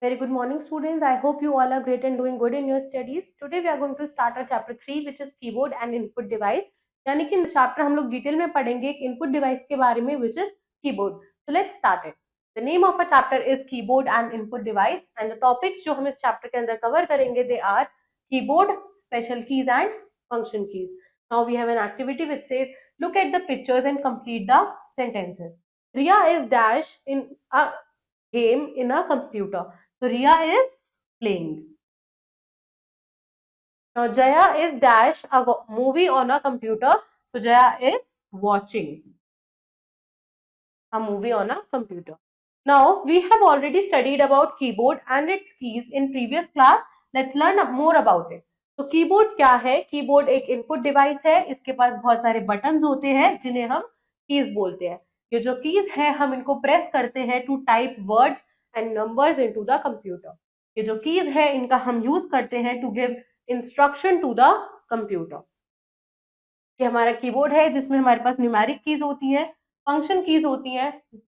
Very good morning, students. I hope you all are great and doing good in your studies. Today we are going to start our chapter 3, which is keyboard and input device. यानी कि chapter हम लोग detail में पढ़ेंगे एक input device के बारे में, which is keyboard. So let's start it. The name of a chapter is keyboard and input device, and the topics जो हम इस chapter के अंदर cover करेंगे they are keyboard, special keys and function keys. Now we have an activity which says look at the pictures and complete the sentences. Riya is dash in a game in a computer. So Riya is playing. Now Jaya is dash a movie on a computer. So Jaya is watching a movie on a computer. Now we have already studied about keyboard and its keys in previous class. Let's learn more about it. तो keyboard क्या है? Keyboard एक input device है. इसके पास बहुत सारे buttons होते हैं जिन्हें हम कीज बोलते हैं. ये जो कीज है हम इनको प्रेस करते हैं to type words and numbers into the computer. ये जो कीज है इनका हम यूज करते हैं to give instruction to the computer. ये हमारा कीबोर्ड है जिसमें हमारे पास न्यूमेरिक कीज होती हैं, फंक्शन कीज होती हैं,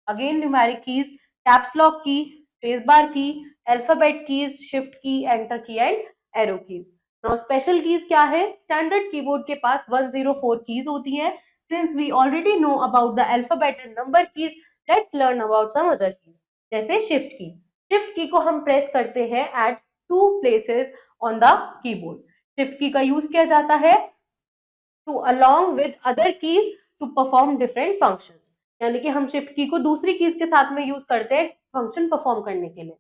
again numeric keys, caps lock की, स्पेस बार की, अल्फाबेट कीज, शिफ्ट की, एंटर की and arrow keys. Now special keys क्या है? स्टैंडर्ड कीबोर्ड के पास 104 कीज होती हैं. Since we already know about the alphabet and number keys, let's learn about some other keys. जैसे shift key. Shift key को हम प्रेस करते हैं at 2 places on the keyboard. Shift key का use किया जाता है to along with other keys to perform different functions. यानी कि हम शिफ्ट की को दूसरी कीज के साथ में यूज करते हैं फंक्शन परफॉर्म करने के लिए.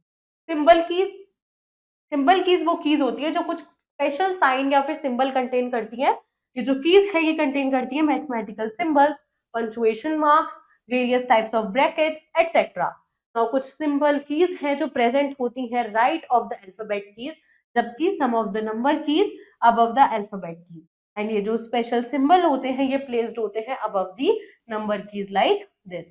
सिंबल कीज वो कीज होती है जो कुछ स्पेशल साइन या फिर सिंबल कंटेन करती है. ये जो कीज है ये कंटेन करती है mathematical symbols, punctuation marks, various types of brackets etcetera. Now कुछ सिंबल कीज हैं जो प्रेजेंट होती हैं right of the alphabet keys, जबकि some of the number keys above the alphabet keys. And ये जो स्पेशल सिंबल होते हैं ये प्लेस्ड होते हैं above the number keys like this.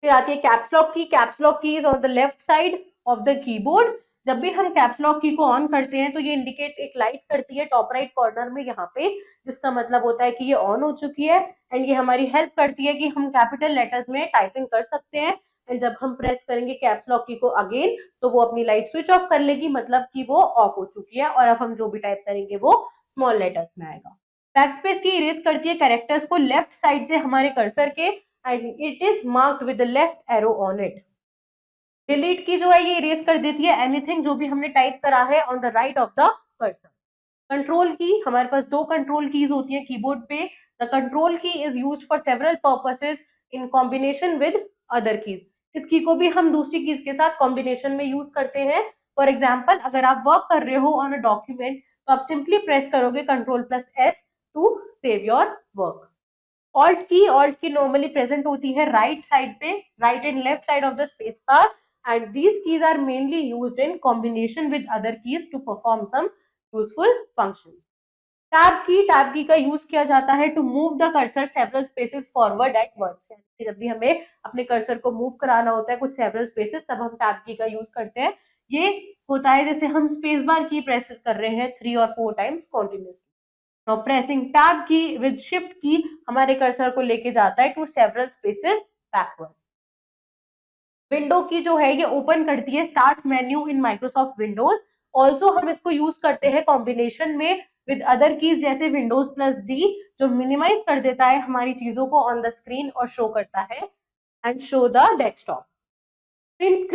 फिर आती है कैप्स लॉक की. कैप्स लॉक की is on the left side of the keyboard. जब भी हम कैप्स लॉक की को ऑन करते हैं तो ये इंडिकेट एक लाइट करती है टॉप राइट कॉर्नर में यहाँ पे, जिसका मतलब होता है कि ये ऑन हो चुकी है. एंड ये हमारी हेल्प करती है कि हम कैपिटल लेटर्स में टाइपिंग कर सकते हैं. एंड जब हम प्रेस करेंगे कैप्स लॉक की को अगेन तो वो अपनी लाइट स्विच ऑफ कर लेगी, मतलब कि वो ऑफ हो चुकी है और अब हम जो भी टाइप करेंगे वो स्मॉल लेटर्स में आएगा. बैकस्पेस की इरेज करती है कैरेक्टर्स को लेफ्ट साइड से हमारे कर्सर के and it is marked with the left arrow on it. Delete की जो है ये इरेज कर देती है एनीथिंग जो भी हमने टाइप करा है on the right of the cursor. Control की, हमारे पास दो कंट्रोल कीज होती है कीबोर्ड पे. द कंट्रोल की is used for several purposes in combination with other keys. इस की को भी हम दूसरी कीज के साथ कॉम्बिनेशन में यूज करते हैं. फॉर एग्जाम्पल अगर आप वर्क कर रहे हो ऑन अ डॉक्यूमेंट तो आप सिंपली प्रेस करोगे control plus S to save your work. Alt key normally present होती है राइट साइड पे, right and left side of the space bar, and these keys are mainly used in combination with other keys to perform some useful functions. Tab key का use किया जाता है to move the cursor several spaces forward at once. जब भी हमें अपने cursor को move कराना होता है कुछ सेवरल स्पेसेस तब हम टैब की का यूज करते हैं. ये होता है जैसे हम स्पेस बार की प्रेस कर रहे हैं 3 और 4 times continuously. Now pressing tab key with shift key हमारे कर्सर को लेके जाता है to several spaces backward. Window key जो है ये ओपन करती है start menu in Microsoft Windows. Also हम इसको यूज करते हैं कॉम्बिनेशन में विद अदर कीज जैसे विंडोज प्लस डी जो मिनिमाइज कर देता है हमारी चीजों को ऑन द स्क्रीन और शो करता है and show the desktop. Print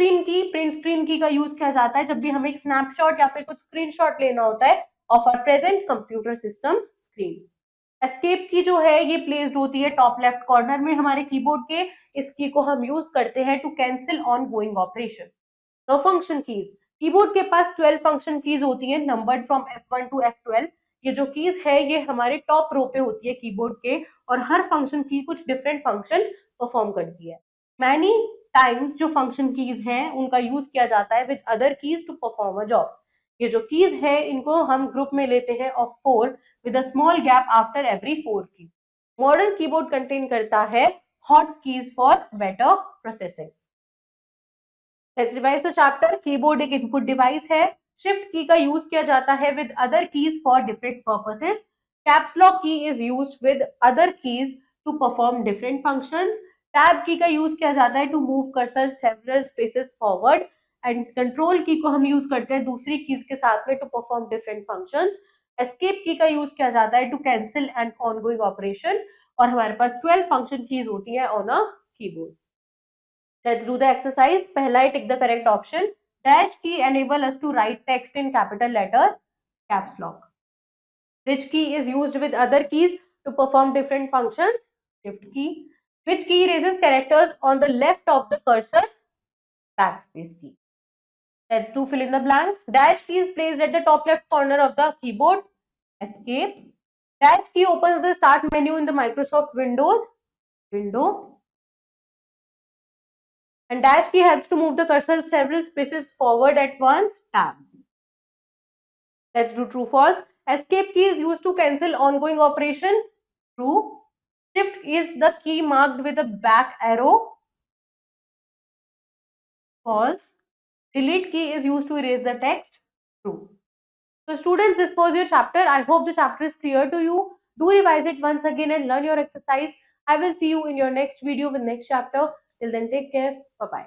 screen की का यूज किया जाता है जब भी हमें एक स्नैपशॉट या फिर कुछ स्क्रीनशॉट लेना होता है of our present computer system screen. Escape key जो है ये प्लेस्ड होती है टॉप लेफ्ट कॉर्नर में हमारे कीबोर्ड के. इस की को हम यूज करते हैं to cancel on going operation. Now function keys. Keyboard के पास 12 फंक्शन कीज होती हैं numbered from F1 to F12. ये जो कीज है ये हमारे टॉप रो पे होती है कीबोर्ड के और हर फंक्शन की कुछ डिफरेंट फंक्शन परफॉर्म करती है. मैनी टाइम्स जो फंक्शन कीज हैं उनका यूज किया जाता है with other keys to perform a job. ये जो कीज है इनको हम ग्रुप में लेते हैं of 4 with a small gap after every 4 key. Modern keyboard contain करता है hot keys for better processing. Let's revise the chapter. Keyboard एक input device है. Shift key का use किया जाता है with other keys for different purposes. Caps lock key is used with other keys to perform different functions. Tab key का use किया जाता है to move cursor several spaces forward. And control की को हम यूज करते हैं दूसरी कीज के साथ में to perform different functions. Escape key का यूज किया जाता है to cancel an ongoing operation, और हमारे पास 12 फंक्शन कीज होती है on a keyboard. Let's do the exercise. पहला है tick the correct option. Dash key enable us to write text in capital letters, caps lock. Which key is used with other keys to perform different functions? Shift key. Which key erases characters on the left of the cursor? Backspace key. Let's do fill in the blanks. Dash key is placed at the top left corner of the keyboard. Escape. Dash key opens the start menu in the Microsoft Windows. Window. And dash key helps to move the cursor several spaces forward at once. Tab. Let's do true false. Escape key is used to cancel ongoing operation. True. Shift is the key marked with a back arrow. False. Delete key is used to erase the text. True. So students, this was your chapter. I hope the chapter is clear to you. Do revise it once again and learn your exercise. I will see you in your next video with next chapter. Till then, take care. Bye-bye.